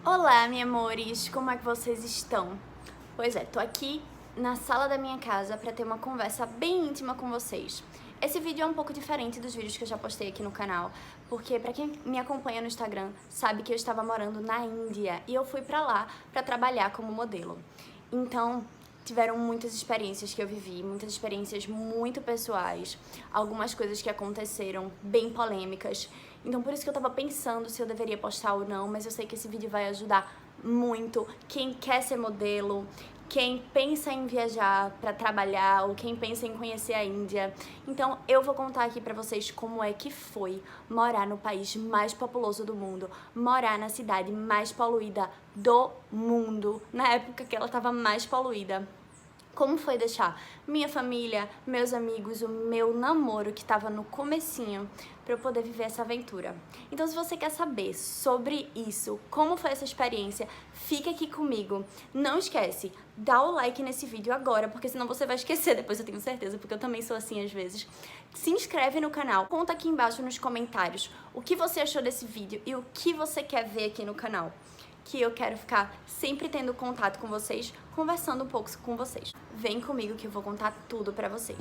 Olá, meus amores, como é que vocês estão? Pois é, tô aqui na sala da minha casa pra ter uma conversa bem íntima com vocês. Esse vídeo é um pouco diferente dos vídeos que eu já postei aqui no canal, porque pra quem me acompanha no Instagram sabe que eu estava morando na Índia e eu fui pra lá pra trabalhar como modelo. Então, tiveram muitas experiências que eu vivi, muitas experiências muito pessoais, algumas coisas que aconteceram bem polêmicas. Então por isso que eu tava pensando se eu deveria postar ou não, mas eu sei que esse vídeo vai ajudar muito quem quer ser modelo, quem pensa em viajar pra trabalhar ou quem pensa em conhecer a Índia. Então eu vou contar aqui pra vocês como é que foi morar no país mais populoso do mundo, morar na cidade mais poluída do mundo, na época que ela tava mais poluída. Como foi deixar minha família, meus amigos, o meu namoro que estava no comecinho para eu poder viver essa aventura. Então se você quer saber sobre isso, como foi essa experiência, fica aqui comigo. Não esquece, dá o like nesse vídeo agora, porque senão você vai esquecer depois, eu tenho certeza, porque eu também sou assim às vezes. Se inscreve no canal, conta aqui embaixo nos comentários o que você achou desse vídeo e o que você quer ver aqui no canal, que eu quero ficar sempre tendo contato com vocês, conversando um pouco com vocês. Vem comigo que eu vou contar tudo pra vocês.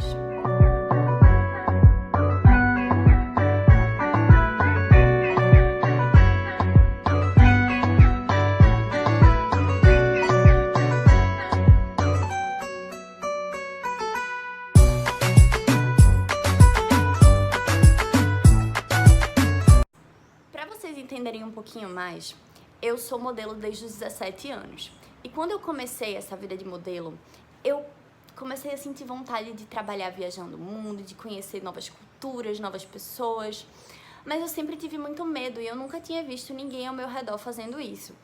Pra vocês entenderem um pouquinho mais, eu sou modelo desde os 17 anos. E quando eu comecei essa vida de modelo, eu comecei a sentir vontade de trabalhar viajando o mundo, de conhecer novas culturas, novas pessoas. Mas eu sempre tive muito medo e eu nunca tinha visto ninguém ao meu redor fazendo isso.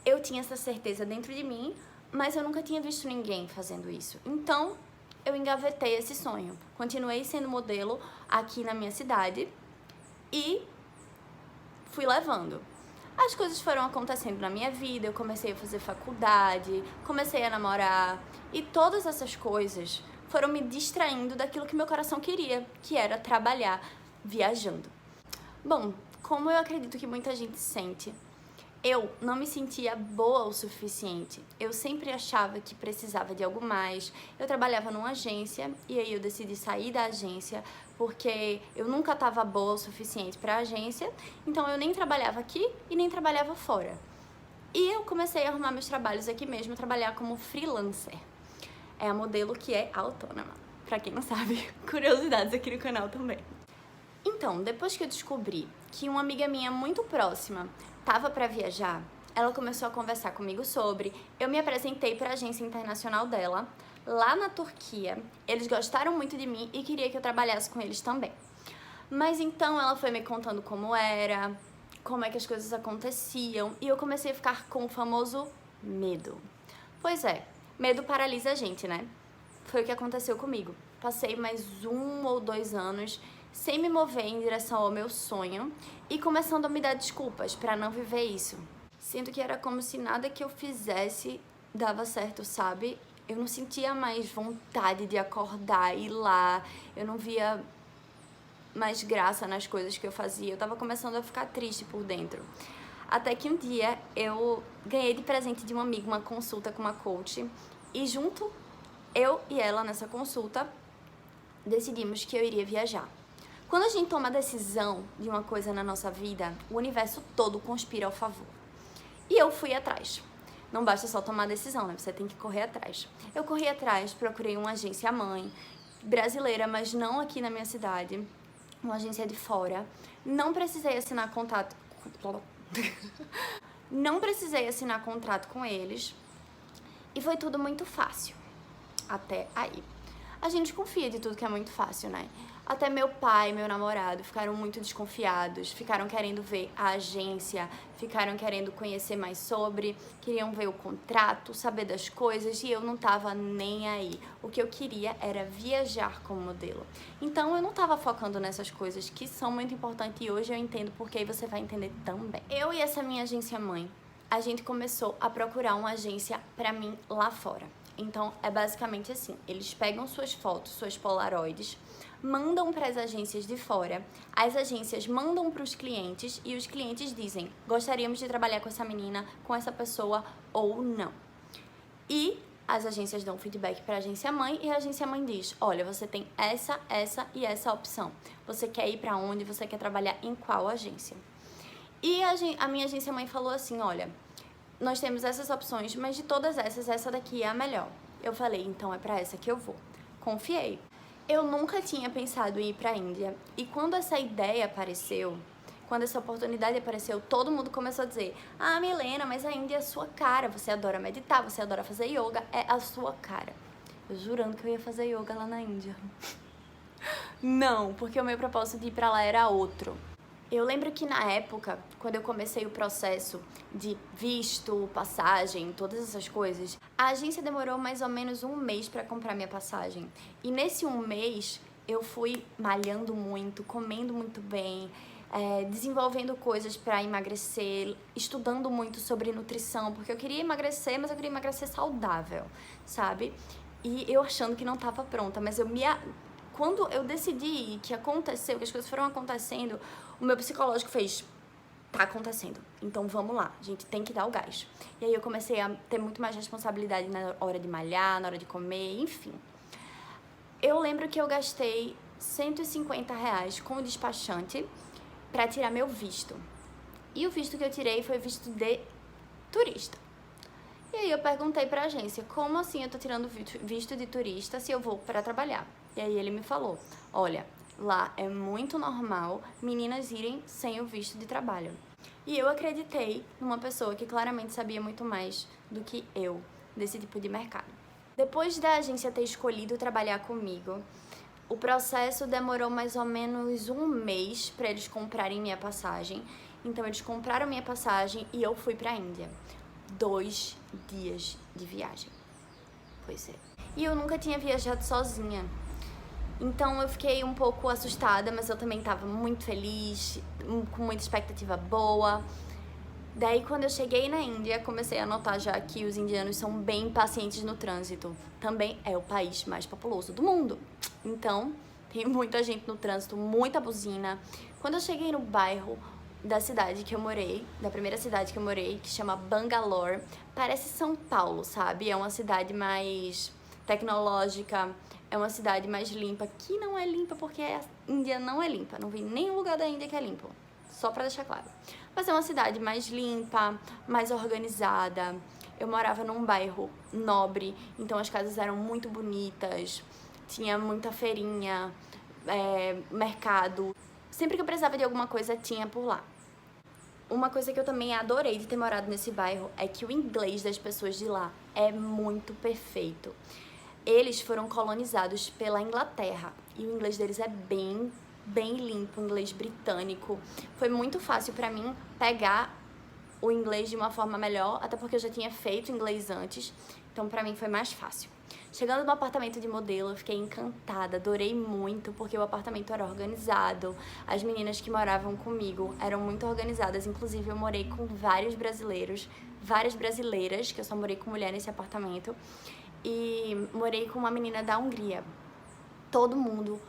Eu tinha essa certeza dentro de mim, mas eu nunca tinha visto ninguém fazendo isso. Então, eu engavetei esse sonho. Continuei sendo modelo aqui na minha cidade e fui levando. As coisas foram acontecendo na minha vida, eu comecei a fazer faculdade, comecei a namorar e todas essas coisas foram me distraindo daquilo que meu coração queria, que era trabalhar viajando. Bom, como eu acredito que muita gente sente, eu não me sentia boa o suficiente. Eu sempre achava que precisava de algo mais. Eu trabalhava numa agência e aí eu decidi sair da agência porque eu nunca estava boa o suficiente para a agência, então eu nem trabalhava aqui e nem trabalhava fora. E eu comecei a arrumar meus trabalhos aqui mesmo, trabalhar como freelancer. É a modelo que é autônoma. Pra quem não sabe, curiosidades aqui no canal também. Então, depois que eu descobri que uma amiga minha muito próxima estava para viajar, ela começou a conversar comigo sobre, eu me apresentei para a agência internacional dela, lá na Turquia. Eles gostaram muito de mim e queria que eu trabalhasse com eles também. Mas então ela foi me contando como era, como é que as coisas aconteciam, e eu comecei a ficar com o famoso medo. Pois é, medo paralisa a gente, né? Foi o que aconteceu comigo. Passei mais 1 ou 2 anos sem me mover em direção ao meu sonho e começando a me dar desculpas para não viver isso. Sinto que era como se nada que eu fizesse dava certo, sabe? Eu não sentia mais vontade de acordar e ir lá, eu não via mais graça nas coisas que eu fazia, eu tava começando a ficar triste por dentro. Até que um dia eu ganhei de presente de um amigo uma consulta com uma coach e junto eu e ela nessa consulta decidimos que eu iria viajar. Quando a gente toma a decisão de uma coisa na nossa vida, o universo todo conspira ao favor. E eu fui atrás. Não basta só tomar a decisão, né? Você tem que correr atrás. Eu corri atrás, procurei uma agência mãe, brasileira, mas não aqui na minha cidade, uma agência de fora. Não precisei assinar contrato. Não precisei assinar contrato com eles. E foi tudo muito fácil. Até aí. A gente confia de tudo que é muito fácil, né? Até meu pai e meu namorado ficaram muito desconfiados, ficaram querendo ver a agência, ficaram querendo conhecer mais sobre, queriam ver o contrato, saber das coisas e eu não tava nem aí. O que eu queria era viajar como modelo. Então eu não tava focando nessas coisas que são muito importantes e hoje eu entendo porque você vai entender também. Eu e essa minha agência mãe, a gente começou a procurar uma agência pra mim lá fora. Então, é basicamente assim, eles pegam suas fotos, suas polaroids, mandam para as agências de fora, as agências mandam para os clientes e os clientes dizem: gostaríamos de trabalhar com essa menina, com essa pessoa ou não. E as agências dão feedback para a agência mãe e a agência mãe diz: olha, você tem essa e essa opção. Você quer ir para onde? Você quer trabalhar em qual agência? E a minha agência mãe falou assim: olha, nós temos essas opções, mas de todas essas, essa daqui é a melhor. Eu falei: então é para essa que eu vou. Confiei. Eu nunca tinha pensado em ir para a Índia. E quando essa ideia apareceu, quando essa oportunidade apareceu, todo mundo começou a dizer: ah, Milena, mas a Índia é a sua cara. Você adora meditar, você adora fazer yoga, é a sua cara. Eu jurando que eu ia fazer yoga lá na Índia. Não, porque o meu propósito de ir para lá era outro. Eu lembro que na época, quando eu comecei o processo de visto, passagem, todas essas coisas, a agência demorou mais ou menos um mês para comprar minha passagem. E nesse um mês, eu fui malhando muito, comendo muito bem, desenvolvendo coisas para emagrecer, estudando muito sobre nutrição, porque eu queria emagrecer, mas eu queria emagrecer saudável, sabe? E eu achando que não estava pronta, mas quando eu decidi que aconteceu, que as coisas foram acontecendo, o meu psicológico fez: tá acontecendo, então vamos lá, a gente tem que dar o gás. E aí eu comecei a ter muito mais responsabilidade na hora de malhar, na hora de comer, enfim. Eu lembro que eu gastei R$150 com o despachante para tirar meu visto. E o visto que eu tirei foi visto de turista. E aí eu perguntei pra agência: como assim eu tô tirando visto de turista se eu vou para trabalhar? E aí ele me falou: olha, lá é muito normal meninas irem sem o visto de trabalho. E eu acreditei numa pessoa que claramente sabia muito mais do que eu desse tipo de mercado. Depois da agência ter escolhido trabalhar comigo, o processo demorou mais ou menos um mês para eles comprarem minha passagem. Então eles compraram minha passagem e eu fui pra Índia. 2 dias de viagem. Pois é. E eu nunca tinha viajado sozinha. Então eu fiquei um pouco assustada, mas eu também estava muito feliz, com muita expectativa boa. Daí, quando eu cheguei na Índia, comecei a notar já que os indianos são bem impacientes no trânsito. Também é o país mais populoso do mundo. Então, tem muita gente no trânsito, muita buzina. Quando eu cheguei no bairro da cidade que eu morei, da primeira cidade que eu morei, que chama Bangalore, parece São Paulo, sabe? É uma cidade mais tecnológica, é uma cidade mais limpa, que não é limpa porque a Índia não é limpa. Não vi nenhum lugar da Índia que é limpo, só pra deixar claro. Mas é uma cidade mais limpa, mais organizada. Eu morava num bairro nobre, então as casas eram muito bonitas, tinha muita feirinha, mercado. Sempre que eu precisava de alguma coisa, tinha por lá. Uma coisa que eu também adorei de ter morado nesse bairro é que o inglês das pessoas de lá é muito perfeito. Eles foram colonizados pela Inglaterra e o inglês deles é bem limpo, inglês britânico. Foi muito fácil pra mim pegar o inglês de uma forma melhor, até porque eu já tinha feito inglês antes, então pra mim foi mais fácil. Chegando no apartamento de modelo, eu fiquei encantada, adorei muito, porque o apartamento era organizado, as meninas que moravam comigo eram muito organizadas, inclusive eu morei com vários brasileiros, várias brasileiras, que eu só morei com mulher nesse apartamento, e morei com uma menina da Hungria. Todo mundo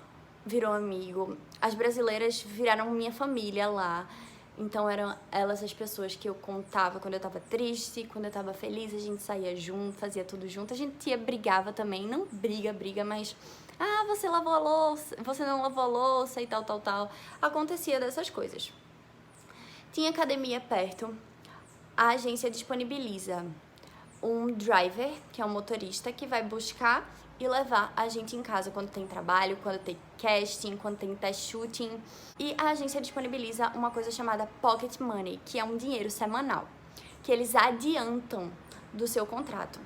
virou amigo, as brasileiras viraram minha família lá. Então eram elas as pessoas que eu contava quando eu tava triste, quando eu tava feliz, a gente saía junto, fazia tudo junto. A gente brigava também, não briga, mas você lavou a louça, você não lavou a louça e tal. Acontecia dessas coisas. Tinha academia perto, a agência disponibiliza um driver, que é um motorista, que vai buscar e levar a gente em casa quando tem trabalho, quando tem casting, quando tem test shooting. E a agência disponibiliza uma coisa chamada pocket money, que é um dinheiro semanal, que eles adiantam do seu contrato.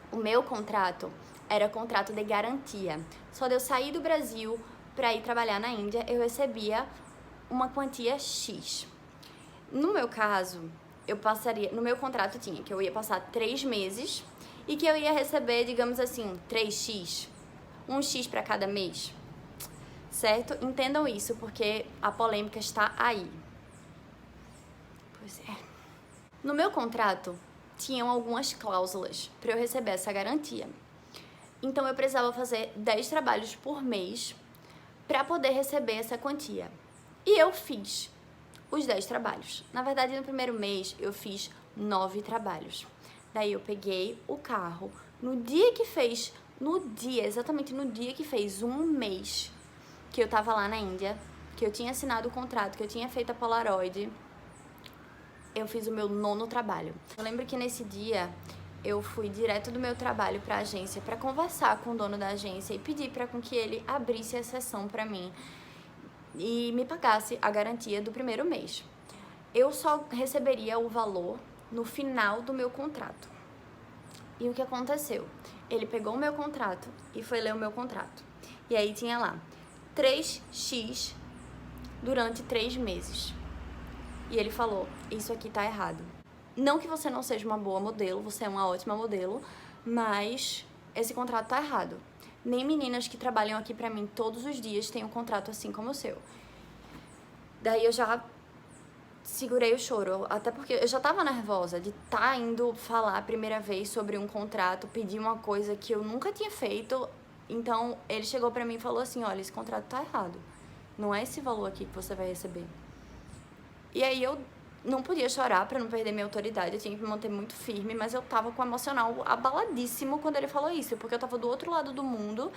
O meu contrato era contrato de garantia. Só de eu sair do Brasil para ir trabalhar na Índia, eu recebia uma quantia X. No meu caso, no meu contrato tinha que eu ia passar 3 meses e que eu ia receber, digamos assim, 3x, 1x para cada mês, certo? Entendam isso, porque a polêmica está aí. Pois é. No meu contrato, tinham algumas cláusulas para eu receber essa garantia. Então, eu precisava fazer 10 trabalhos por mês para poder receber essa quantia. E eu fiz os 10 trabalhos. Na verdade, no primeiro mês, eu fiz 9 trabalhos. Daí eu peguei o carro. Exatamente no dia que fez um mês que eu tava lá na Índia, que eu tinha assinado o contrato, que eu tinha feito a Polaroid, eu fiz o meu 9º trabalho. Eu lembro que nesse dia eu fui direto do meu trabalho para a agência para conversar com o dono da agência e pedir para com que ele abrisse a exceção para mim e me pagasse a garantia do primeiro mês. Eu só receberia o valor no final do meu contrato. E o que aconteceu? Ele pegou o meu contrato e foi ler o meu contrato. E aí tinha lá 3x durante 3 meses. E ele falou, isso aqui tá errado. Não que você não seja uma boa modelo, você é uma ótima modelo, mas esse contrato tá errado. Nem meninas que trabalham aqui pra mim todos os dias têm um contrato assim como o seu. Daí eu já segurei o choro, até porque eu já tava nervosa de estar indo falar a primeira vez sobre um contrato, pedir uma coisa que eu nunca tinha feito. Então ele chegou pra mim e falou assim, olha, esse contrato tá errado. Não é esse valor aqui que você vai receber. E aí eu não podia chorar pra não perder minha autoridade, eu tinha que me manter muito firme, mas eu tava com o emocional abaladíssimo quando ele falou isso, porque eu tava do outro lado do mundo,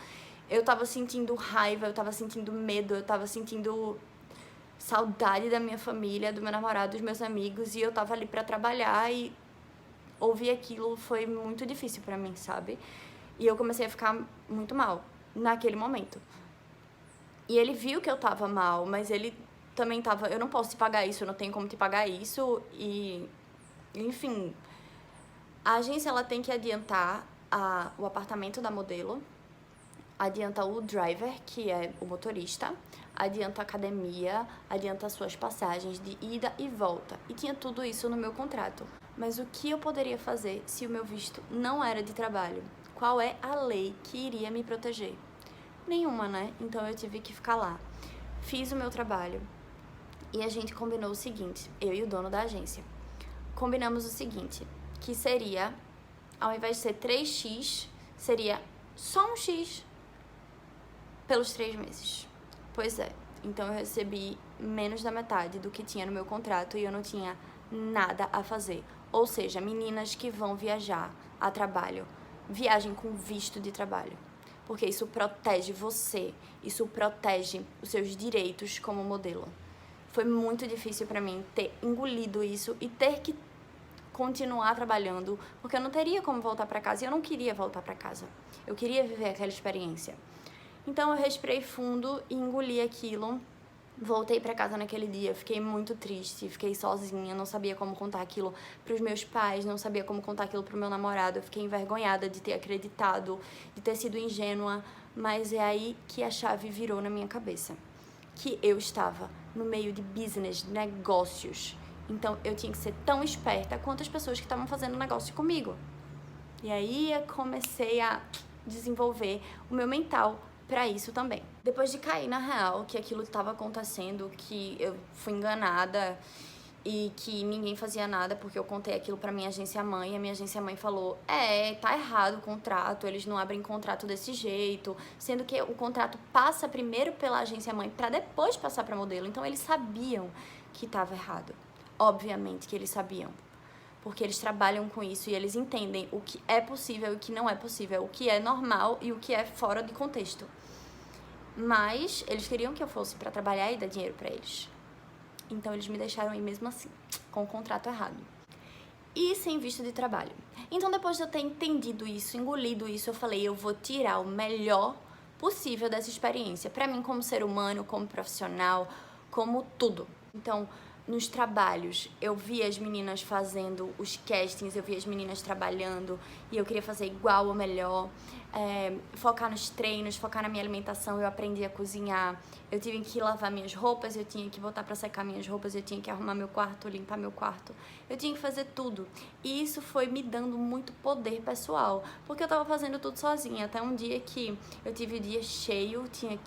eu tava sentindo raiva, eu tava sentindo medo, eu tava sentindo saudade da minha família, do meu namorado, dos meus amigos, e eu tava ali pra trabalhar e ouvir aquilo foi muito difícil pra mim, sabe? E eu comecei a ficar muito mal naquele momento. E ele viu que eu tava mal, mas ele também tava, eu não posso te pagar isso, eu não tenho como te pagar isso, e enfim, a agência ela tem que adiantar o apartamento da modelo, adianta o driver, que é o motorista, adianta a academia, adianta suas passagens de ida e volta. E tinha tudo isso no meu contrato. Mas o que eu poderia fazer se o meu visto não era de trabalho? Qual é a lei que iria me proteger? Nenhuma, né? Então eu tive que ficar lá. Fiz o meu trabalho e a gente combinou o seguinte, eu e o dono da agência. Combinamos o seguinte, que seria, ao invés de ser 3x, seria só um x pelos 3 meses. Pois é, então eu recebi menos da metade do que tinha no meu contrato e eu não tinha nada a fazer. Ou seja, meninas que vão viajar a trabalho, viajem com visto de trabalho. Porque isso protege você, isso protege os seus direitos como modelo. Foi muito difícil pra mim ter engolido isso e ter que continuar trabalhando, porque eu não teria como voltar pra casa e eu não queria voltar pra casa. Eu queria viver aquela experiência. Então eu respirei fundo e engoli aquilo. Voltei pra casa naquele dia, fiquei muito triste, fiquei sozinha, não sabia como contar aquilo pros meus pais, não sabia como contar aquilo pro meu namorado. Eu fiquei envergonhada de ter acreditado, de ter sido ingênua, mas é aí que a chave virou na minha cabeça. Que eu estava no meio de business, de negócios. Então eu tinha que ser tão esperta quanto as pessoas que estavam fazendo negócio comigo. E aí eu comecei a desenvolver o meu mental pra isso também. Depois de cair na real que aquilo estava acontecendo, que eu fui enganada e que ninguém fazia nada porque eu contei aquilo pra minha agência mãe, e a minha agência mãe falou, tá errado o contrato, eles não abrem contrato desse jeito, sendo que o contrato passa primeiro pela agência mãe pra depois passar pra modelo, então eles sabiam que estava errado. Obviamente que eles sabiam, porque eles trabalham com isso e eles entendem o que é possível e o que não é possível, o que é normal e o que é fora de contexto. Mas eles queriam que eu fosse pra trabalhar e dar dinheiro pra eles. Então eles me deixaram ir mesmo assim, com o contrato errado. E sem visto de trabalho. Então depois de eu ter entendido isso, engolido isso, eu falei, eu vou tirar o melhor possível dessa experiência. Pra mim como ser humano, como profissional, como tudo. Então, nos trabalhos, eu via as meninas fazendo os castings, eu via as meninas trabalhando e eu queria fazer igual ou melhor. Focar nos treinos, focar na minha alimentação, eu aprendi a cozinhar, eu tive que lavar minhas roupas, eu tinha que botar pra secar minhas roupas, eu tinha que arrumar meu quarto, limpar meu quarto, eu tinha que fazer tudo. E isso foi me dando muito poder pessoal, porque eu tava fazendo tudo sozinha, até um dia que eu tive o dia cheio,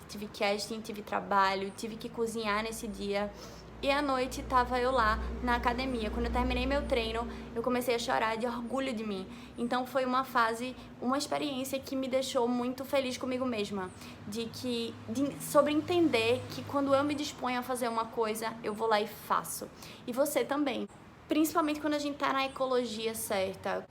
tive casting, tive trabalho, tive que cozinhar nesse dia, E à noite tava eu lá na academia. Quando eu terminei meu treino, eu comecei a chorar de orgulho de mim. Então foi uma fase, uma experiência que me deixou muito feliz comigo mesma. Sobre entender que quando eu me disponho a fazer uma coisa, eu vou lá e faço. E você também. Principalmente quando a gente tá na ecologia certa.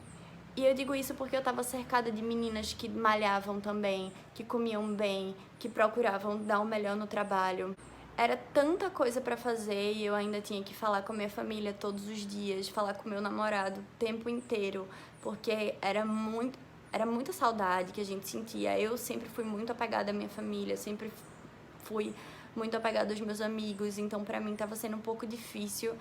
E eu digo isso porque eu tava cercada de meninas que malhavam também, que comiam bem, que procuravam dar o melhor no trabalho. Era tanta coisa pra fazer e eu ainda tinha que falar com a minha família todos os dias, falar com meu namorado o tempo inteiro, porque era muita saudade que a gente sentia. Eu sempre fui muito apegada à minha família, sempre fui muito apegada aos meus amigos, então pra mim tava sendo um pouco difícil.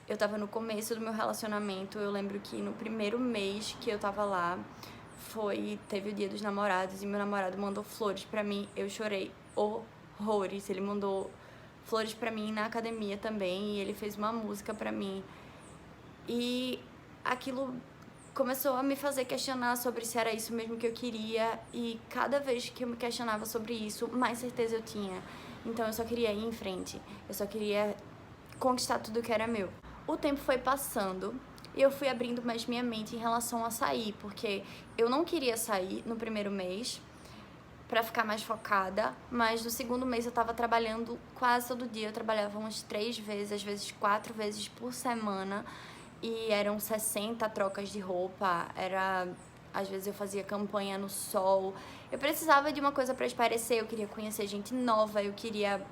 Eu tava no começo do meu relacionamento, eu lembro que no primeiro mês que eu tava lá, teve o Dia dos Namorados e meu namorado mandou flores pra mim, eu chorei horrores. Ele mandou flores pra mim na academia também e ele fez uma música pra mim. E aquilo começou a me fazer questionar sobre se era isso mesmo que eu queria, e cada vez que eu me questionava sobre isso, mais certeza eu tinha. Então eu só queria ir em frente, eu só queria conquistar tudo que era meu. O tempo foi passando e eu fui abrindo mais minha mente em relação a sair, porque eu não queria sair no primeiro mês pra ficar mais focada, mas no segundo mês eu tava trabalhando quase todo dia. Eu trabalhava umas 3 vezes, às vezes 4 vezes por semana, e eram 60 trocas de roupa, às vezes eu fazia campanha no sol. Eu precisava de uma coisa pra espairecer, eu queria conhecer gente nova, eu queria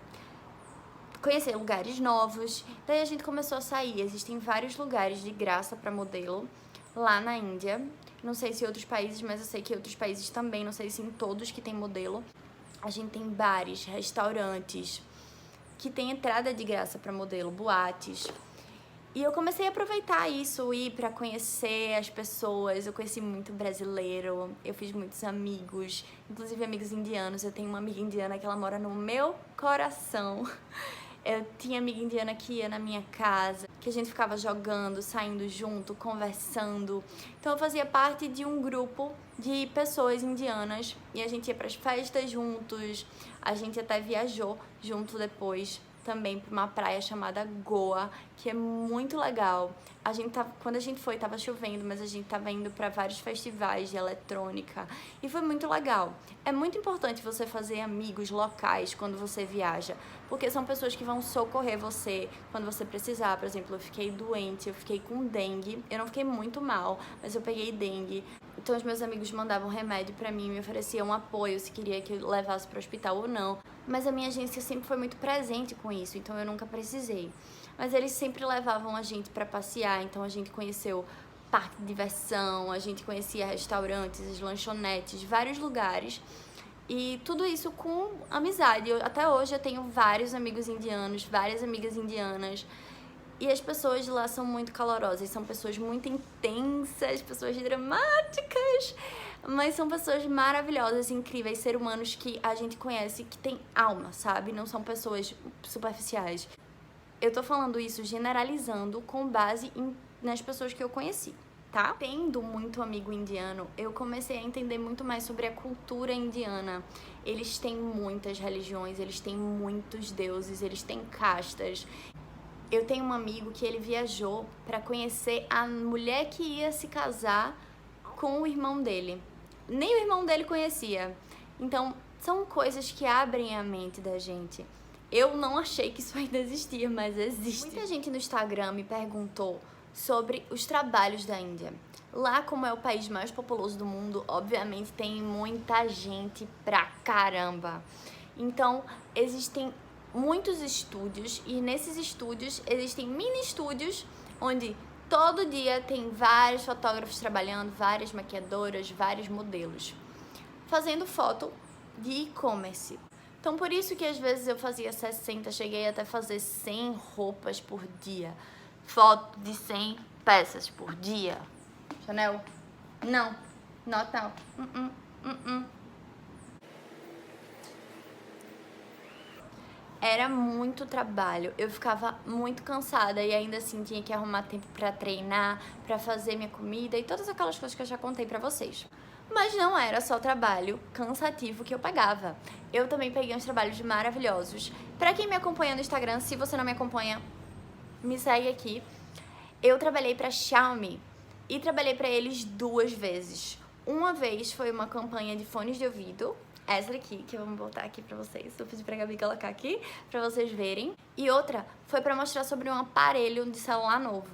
conhecer lugares novos. Daí a gente começou a sair. Existem vários lugares de graça pra modelo lá na Índia. Não sei se em outros países, mas eu sei que em outros países também, não sei se em todos que tem modelo. A gente tem bares, restaurantes, que tem entrada de graça pra modelo, boates. E eu comecei a aproveitar isso, ir pra conhecer as pessoas. Eu conheci muito brasileiro, eu fiz muitos amigos, inclusive amigos indianos. Eu tenho uma amiga indiana que ela mora no meu coração. Eu tinha amiga indiana que ia na minha casa, que a gente ficava jogando, saindo junto, conversando. Então eu fazia parte de um grupo de pessoas indianas e a gente ia pras festas juntos, a gente até viajou junto depois também para uma praia chamada Goa, que é muito legal. Quando a gente foi, tava chovendo, mas a gente tava indo para vários festivais de eletrônica e foi muito legal. É muito importante você fazer amigos locais quando você viaja, porque são pessoas que vão socorrer você quando você precisar. Por exemplo, eu fiquei doente, eu fiquei com dengue. Eu não fiquei muito mal, mas eu peguei dengue. Então os meus amigos mandavam remédio pra mim, me ofereciam apoio se queria que eu levasse pro hospital ou não. Mas a minha agência sempre foi muito presente com isso, então eu nunca precisei. Mas eles sempre levavam a gente pra passear, então a gente conheceu parque de diversão, a gente conhecia restaurantes, as lanchonetes, vários lugares. E tudo isso com amizade. Até hoje eu tenho vários amigos indianos, várias amigas indianas. E as pessoas de lá são muito calorosas, são pessoas muito intensas, pessoas dramáticas, mas são pessoas maravilhosas, incríveis, seres humanos que a gente conhece, que tem alma, sabe? Não são pessoas superficiais. Eu tô falando isso generalizando com base nas pessoas que eu conheci, tá? Tendo muito amigo indiano, eu comecei a entender muito mais sobre a cultura indiana. Eles têm muitas religiões, eles têm muitos deuses, eles têm castas. Eu tenho um amigo que ele viajou para conhecer a mulher que ia se casar com o irmão dele. Nem o irmão dele conhecia. Então, são coisas que abrem a mente da gente. Eu não achei que isso ainda existia, mas existe. Muita gente no Instagram me perguntou sobre os trabalhos da Índia. Lá, como é o país mais populoso do mundo, obviamente tem muita gente pra caramba. Então, existem muitos estúdios, e nesses estúdios existem mini estúdios onde todo dia tem vários fotógrafos trabalhando, várias maquiadoras, vários modelos fazendo foto de e-commerce. Então por isso que às vezes eu fazia 60, cheguei até fazer 100 roupas por dia, foto de 100 peças por dia. Chanel? Não, not now. Era muito trabalho, eu ficava muito cansada e ainda assim tinha que arrumar tempo pra treinar, pra fazer minha comida e todas aquelas coisas que eu já contei pra vocês. Mas não era só trabalho cansativo que eu pegava. Eu também peguei uns trabalhos maravilhosos. Pra quem me acompanha no Instagram, se você não me acompanha, me segue aqui. Eu trabalhei pra Xiaomi e trabalhei pra eles 2 vezes. Uma vez foi uma campanha de fones de ouvido, essa daqui, que eu vou botar aqui pra vocês. Eu pedi pra Gabi colocar aqui, pra vocês verem. E outra foi pra mostrar sobre um aparelho de celular novo.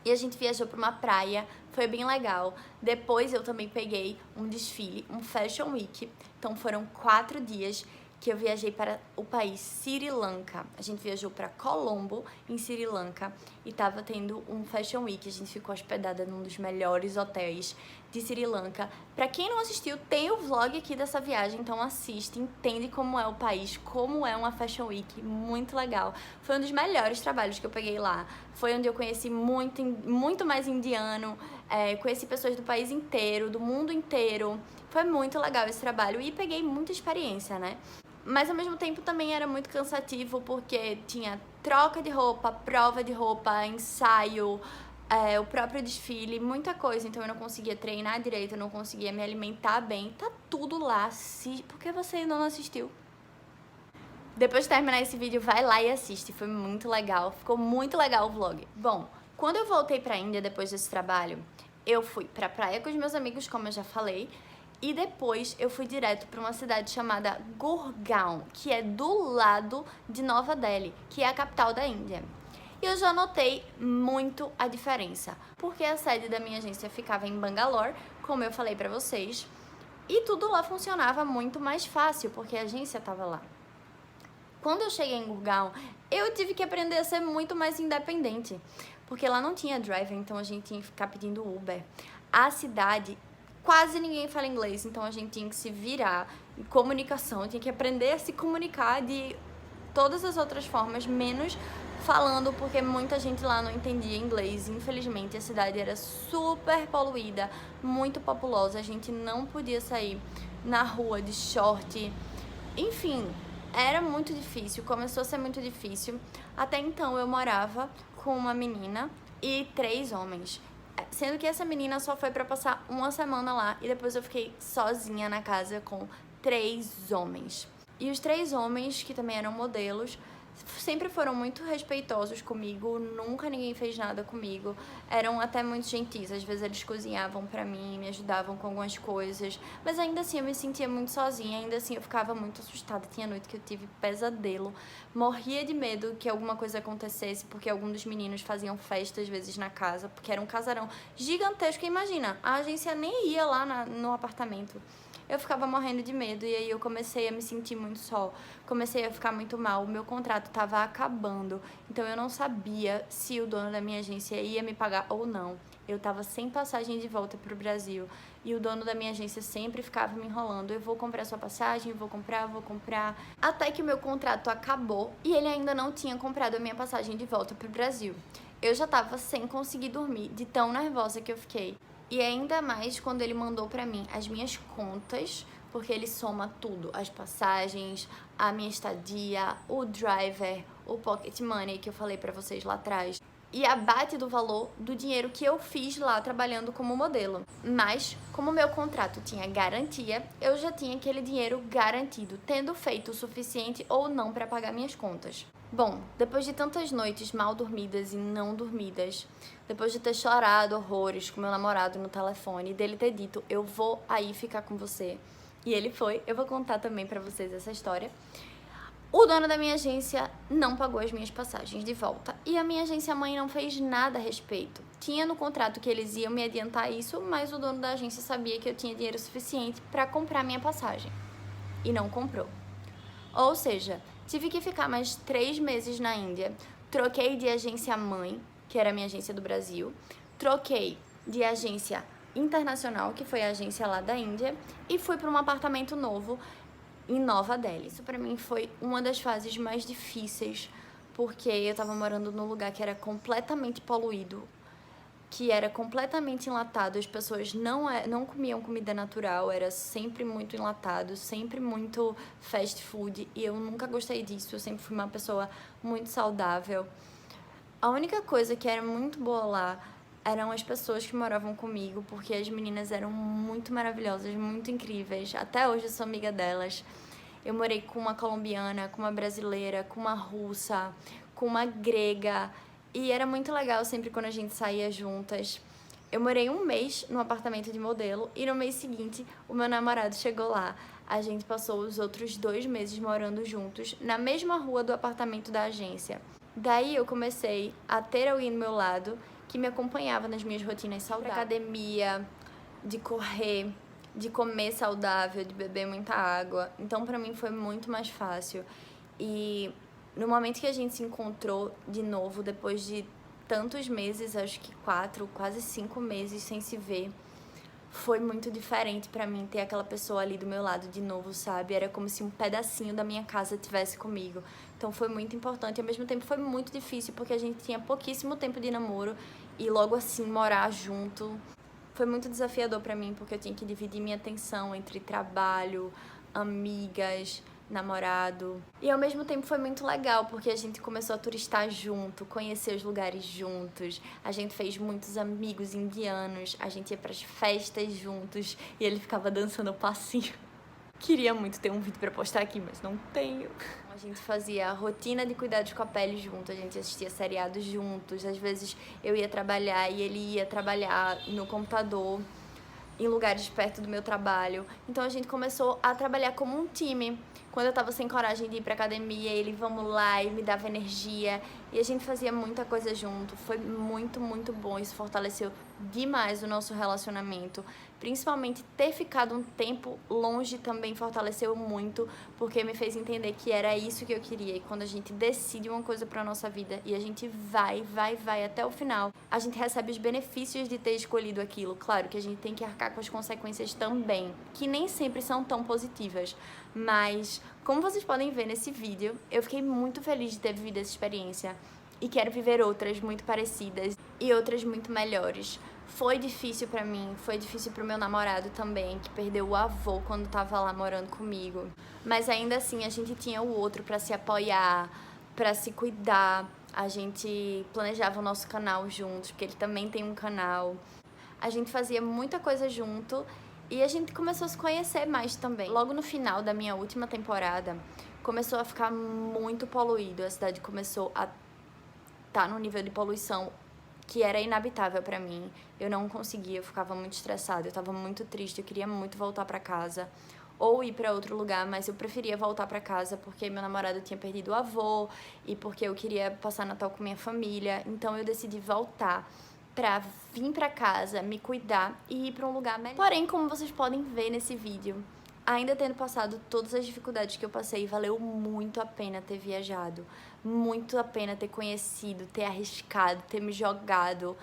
E a gente viajou pra uma praia, foi bem legal. Depois eu também peguei um desfile, um Fashion Week. Então foram 4 dias que eu viajei para o país Sri Lanka. A gente viajou para Colombo, em Sri Lanka, e tava tendo um Fashion Week. A gente ficou hospedada num dos melhores hotéis de Sri Lanka. Pra quem não assistiu, tem o vlog aqui dessa viagem, então assiste, entende como é o país, como é uma Fashion Week, muito legal. Foi um dos melhores trabalhos que eu peguei lá. Foi onde eu conheci muito mais indiano, conheci pessoas do país inteiro, do mundo inteiro. Foi muito legal esse trabalho e peguei muita experiência, né? Mas ao mesmo tempo também era muito cansativo porque tinha troca de roupa, prova de roupa, ensaio, o próprio desfile, muita coisa. Então eu não conseguia treinar direito, eu não conseguia me alimentar bem. Tá tudo lá. Por que você ainda não assistiu? Depois de terminar esse vídeo, vai lá e assiste. Foi muito legal. Ficou muito legal o vlog. Bom, quando eu voltei pra Índia depois desse trabalho, eu fui pra praia com os meus amigos, como eu já falei. E depois eu fui direto para uma cidade chamada Gurgaon, que é do lado de Nova Delhi, que é a capital da Índia. E eu já notei muito a diferença, porque a sede da minha agência ficava em Bangalore, como eu falei para vocês, e tudo lá funcionava muito mais fácil, porque a agência estava lá. Quando eu cheguei em Gurgaon, eu tive que aprender a ser muito mais independente, porque lá não tinha driver, então a gente tinha que ficar pedindo Uber. A cidade quase ninguém fala inglês, então a gente tinha que se virar em comunicação, tinha que aprender a se comunicar de todas as outras formas, menos falando, porque muita gente lá não entendia inglês. Infelizmente, a cidade era super poluída, muito populosa, a gente não podia sair na rua de short. Enfim, era muito difícil, começou a ser muito difícil. Até então eu morava com uma menina e 3 homens. Sendo que essa menina só foi pra passar uma semana lá e depois eu fiquei sozinha na casa com 3 homens. E os 3 homens, que também eram modelos, sempre foram muito respeitosos comigo, nunca ninguém fez nada comigo, eram até muito gentis, às vezes eles cozinhavam pra mim, me ajudavam com algumas coisas, mas ainda assim eu me sentia muito sozinha, ainda assim eu ficava muito assustada, tinha noite que eu tive pesadelo, morria de medo que alguma coisa acontecesse, porque algum dos meninos faziam festa às vezes na casa, porque era um casarão gigantesco, imagina, a agência nem ia lá no apartamento. Eu ficava morrendo de medo e aí eu comecei a me sentir muito só, comecei a ficar muito mal, o meu contrato estava acabando, então eu não sabia se o dono da minha agência ia me pagar ou não. Eu estava sem passagem de volta para o Brasil e o dono da minha agência sempre ficava me enrolando, eu vou comprar sua passagem, vou comprar, até que o meu contrato acabou e ele ainda não tinha comprado a minha passagem de volta para o Brasil. Eu já estava sem conseguir dormir, de tão nervosa que eu fiquei. E ainda mais quando ele mandou pra mim as minhas contas, porque ele soma tudo, as passagens, a minha estadia, o driver, o pocket money que eu falei pra vocês lá atrás. E abate do valor do dinheiro que eu fiz lá trabalhando como modelo. Mas, como meu contrato tinha garantia, eu já tinha aquele dinheiro garantido, tendo feito o suficiente ou não para pagar minhas contas. Bom, depois de tantas noites mal dormidas e não dormidas, depois de ter chorado horrores com meu namorado no telefone, dele ter dito, eu vou aí ficar com você. E ele foi, eu vou contar também pra vocês essa história. O dono da minha agência não pagou as minhas passagens de volta e a minha agência mãe não fez nada a respeito. Tinha no contrato que eles iam me adiantar isso, mas o dono da agência sabia que eu tinha dinheiro suficiente para comprar minha passagem e não comprou. Ou seja, tive que ficar mais 3 meses na Índia, troquei de agência mãe, que era a minha agência do Brasil, troquei de agência internacional, que foi a agência lá da Índia, e fui para um apartamento novo em Nova Delhi. Isso para mim foi uma das fases mais difíceis, porque eu tava morando num lugar que era completamente poluído, que era completamente enlatado, as pessoas não comiam comida natural, era sempre muito enlatado, sempre muito fast food, e eu nunca gostei disso, eu sempre fui uma pessoa muito saudável. A única coisa que era muito boa lá eram as pessoas que moravam comigo, porque as meninas eram muito maravilhosas, muito incríveis, até hoje eu sou amiga delas. Eu morei com uma colombiana, com uma brasileira, com uma russa, com uma grega. E era muito legal sempre quando a gente saía juntas. Eu morei um mês no apartamento de modelo e no mês seguinte o meu namorado chegou lá. A gente passou os outros 2 meses morando juntos na mesma rua do apartamento da agência. Daí eu comecei a ter alguém do meu lado que me acompanhava nas minhas rotinas saudáveis. Academia, de correr, de comer saudável, de beber muita água. Então pra mim foi muito mais fácil. E no momento que a gente se encontrou de novo, depois de tantos meses, acho que 4, quase 5 meses sem se ver, foi muito diferente pra mim ter aquela pessoa ali do meu lado de novo, sabe? Era como se um pedacinho da minha casa tivesse comigo. Então foi muito importante e ao mesmo tempo foi muito difícil porque a gente tinha pouquíssimo tempo de namoro e logo assim morar junto. Foi muito desafiador pra mim porque eu tinha que dividir minha atenção entre trabalho, amigas, namorado. E ao mesmo tempo foi muito legal, porque a gente começou a turistar junto, conhecer os lugares juntos. A gente fez muitos amigos indianos, a gente ia pras festas juntos e ele ficava dançando o passinho. Queria muito ter um vídeo pra postar aqui, mas não tenho. A gente fazia a rotina de cuidados com a pele junto, a gente assistia seriados juntos. Às vezes eu ia trabalhar e ele ia trabalhar no computador em lugares perto do meu trabalho. Então a gente começou a trabalhar como um time. Quando eu tava sem coragem de ir pra academia, ele vamos lá e me dava energia. E a gente fazia muita coisa junto. Foi muito, muito bom. Isso fortaleceu demais o nosso relacionamento. Principalmente ter ficado um tempo longe também fortaleceu muito, porque me fez entender que era isso que eu queria. E quando a gente decide uma coisa pra nossa vida e a gente vai até o final, a gente recebe os benefícios de ter escolhido aquilo. Claro que a gente tem que arcar com as consequências também, que nem sempre são tão positivas. Mas, como vocês podem ver nesse vídeo, eu fiquei muito feliz de ter vivido essa experiência e quero viver outras muito parecidas e outras muito melhores. Foi difícil pra mim, foi difícil pro meu namorado também, que perdeu o avô quando tava lá morando comigo. Mas ainda assim, a gente tinha o outro pra se apoiar, pra se cuidar. A gente planejava o nosso canal juntos, porque ele também tem um canal. A gente fazia muita coisa junto e a gente começou a se conhecer mais também. Logo no final da minha última temporada, começou a ficar muito poluído. A cidade começou a estar num nível de poluição que era inabitável pra mim. Eu não conseguia, eu ficava muito estressada, eu tava muito triste, eu queria muito voltar pra casa ou ir pra outro lugar, mas eu preferia voltar pra casa porque meu namorado tinha perdido o avô e porque eu queria passar Natal com minha família. Então eu decidi voltar pra vir pra casa, me cuidar e ir pra um lugar melhor. Porém, como vocês podem ver nesse vídeo, ainda tendo passado todas as dificuldades que eu passei, valeu muito a pena ter viajado, muito a pena ter conhecido, ter arriscado, ter me jogado,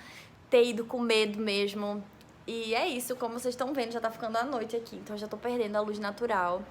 ter ido com medo mesmo. E é isso, como vocês estão vendo, já tá ficando a noite aqui, então já tô perdendo a luz natural.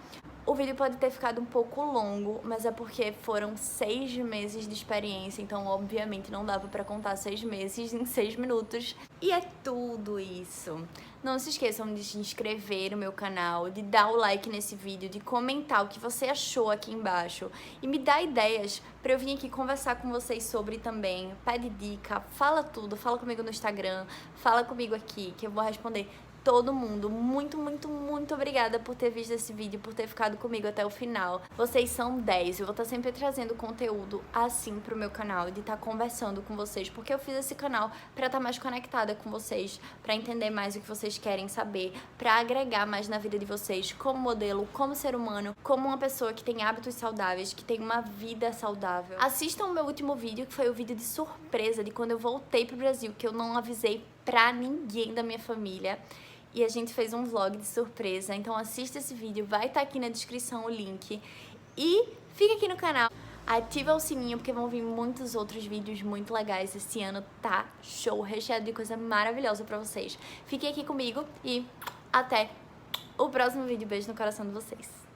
O vídeo pode ter ficado um pouco longo, mas é porque foram 6 meses de experiência, então obviamente não dava pra contar 6 meses em 6 minutos. E é tudo isso. Não se esqueçam de se inscrever no meu canal, de dar o like nesse vídeo, de comentar o que você achou aqui embaixo e me dar ideias pra eu vir aqui conversar com vocês sobre também. Pede dica, fala tudo, fala comigo no Instagram, fala comigo aqui que eu vou responder todo mundo. Muito, muito, muito obrigada por ter visto esse vídeo, por ter ficado comigo até o final. Vocês são 10. Eu vou estar sempre trazendo conteúdo assim pro meu canal, de estar conversando com vocês, porque eu fiz esse canal pra estar mais conectada com vocês, pra entender mais o que vocês querem saber, pra agregar mais na vida de vocês como modelo, como ser humano, como uma pessoa que tem hábitos saudáveis, que tem uma vida saudável. Assistam o meu último vídeo, que foi o vídeo de surpresa, de quando eu voltei pro Brasil, que eu não avisei pra ninguém da minha família. E a gente fez um vlog de surpresa, então assista esse vídeo, vai estar aqui na descrição o link. E fica aqui no canal, ativa o sininho porque vão vir muitos outros vídeos muito legais. Esse ano tá show, recheado de coisa maravilhosa pra vocês. Fiquem aqui comigo e até o próximo vídeo. Beijo no coração de vocês.